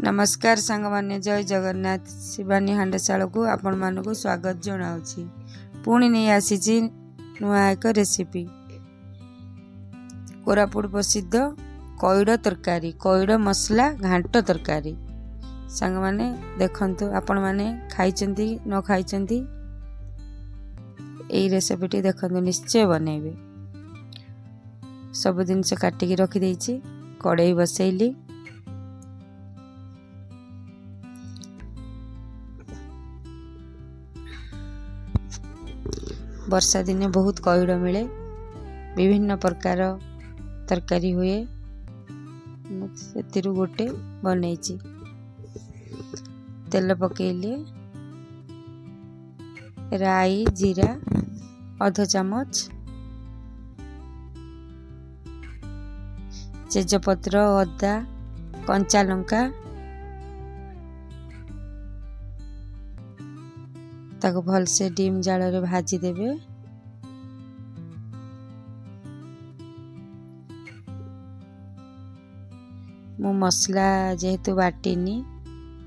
नमस्कार सांग माने जय जगन्नाथ शिवानी हांडशाला को आपण मानक स्वागत जनाऊँगी। पुणी नहीं आसी नुआ एक रेसिपी कोरापुट प्रसिद्ध कईड़ तरकारी कईड़ मसला घांट तरकारी। सांग माने देखंतु आपण माने खाइचंती न खाइचंती एई रेसिपीटी देखंतु निश्चय बनेबे। सब जिनस काटिकी रखी देइछि कड़ाई बसैली वर्षा दिने बहुत कईड़ मिले विभिन्न प्रकार तरकारी हुए से गोटे बनैछि। तेल पकेले राई जीरा आधा चामच तेजपत्र अदा कंचा लंका ताको भल से डिम जाल रे भाजी देबे। मु मसला जेहेतु बाटिनी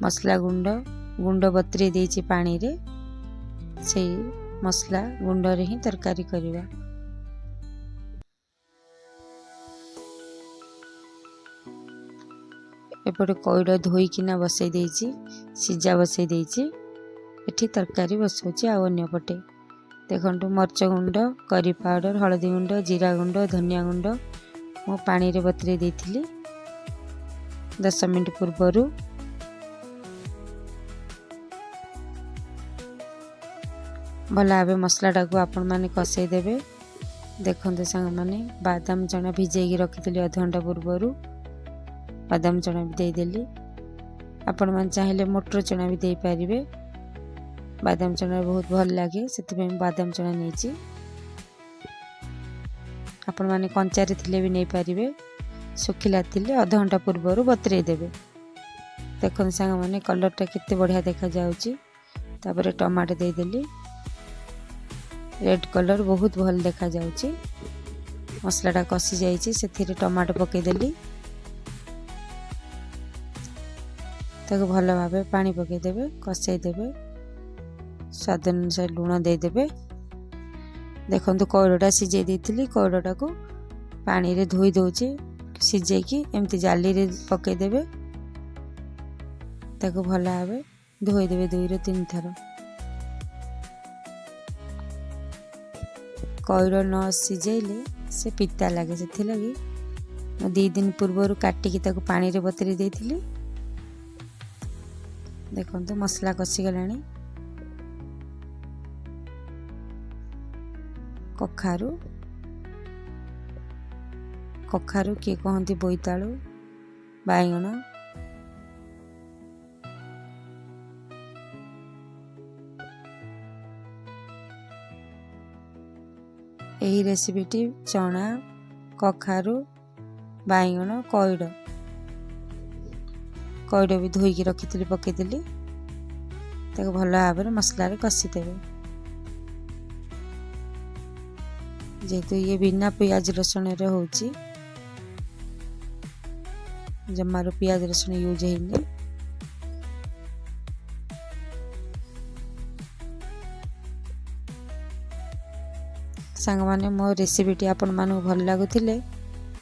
मसला गुंड बतरी देइछि पानी रे से मसला गुंड रे ही तरकारी करिवा। एपटे कईड़ धोईकिना बसई देइछि सिजा बसई देइछि एठी तरकारी बसौछि। आ अन्य पटे देखंतु मरच गुंड करी पाउडर हळदी गुंड जीरा गुंड धनिया गुंड मो पानी रे बतरी देइथिली 10 मिनिट पूर्वरु। भला भावे मसलाटा को आपण माने कषै देबे। देखंतु सांग माने बादाम चना भिजेकी रखिथिली आधा घंटा पूर्वरु बादाम चना भी दे देली। आपण मान चाहिले मटर चना भी दे पारिबे। बादाम चना बहुत भल लगे से बादाम चना नहीं आपण माने कंचारे थिले भी नहीं पारिबे। सुखिला थिले आधा घंटा पूर्वरु बतरे देबे। देखन सांग माने कलरटा केते बढ़िया देखा जाउची। तापरे टमाटो दे देली रेड कलर बहुत भल देखा जाउची। मसलाटा कसी जाइची सेथिरे टमाटो पके देली ताको भल भाबे पानी पके देबे कसै देबे स्वाद अनुसार लुण दे देबे। देखंतु कईड़टा सिझे देइथिली कईड़टा को पानी रे धोई दउची सिझेकी एमती जाली रे पके देबे ताको भल भाबे धोई देबे 2 ରୁ 3 थर। कईड़ न सिझेले से पिता लागे से लगी 2 दिन पूर्व काटिकी ताको पानी रे बतरी देइथिली। देखंतु मसला कसी गलानी। कखारू कखारू किए कहती बोईतालु बाइगण यही रेसिपीटी चना कखारू बाइगण कईड़ भी धोईकी रखी पकेदेली ताको भल भाव मसला कषि देवे। जेहेतु ये बिना प्याज रसुण रे होची जमारो प्याज रसुण यूज हैनी। सांग माने मो रेसिपीटी आपण मानू भल लागुथिले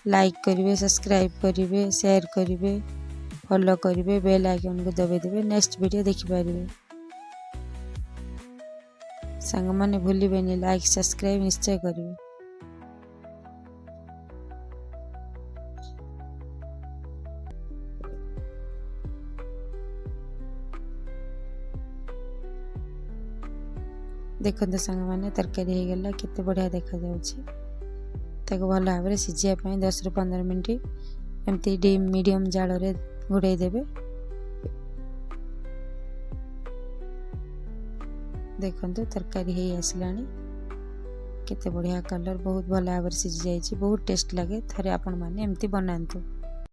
लाइक करिवे सब्सक्राइब करिवे शेयर करिवे फॉलो करिवे बेल आइकन को दबे देबे नेक्स्ट वीडियो देखि पारिबे। सांग माने भूलिबेनी लाइक सब्सक्राइब निश्चय करिवे। देखते सांग माने तरकारी हो गला केते बढ़िया देखा जाउची। ताको भल भाव सिझिया 10 ରୁ 15 मिनिट एमती डिम मीडियम जाल रे घोड़े देबे। देखंतु तरकारी हे आसलानी केते बढ़िया कलर बहुत भल भाव सिझि जाइची बहुत टेस्ट लगे। थरे आपण माने एमती बनांतु।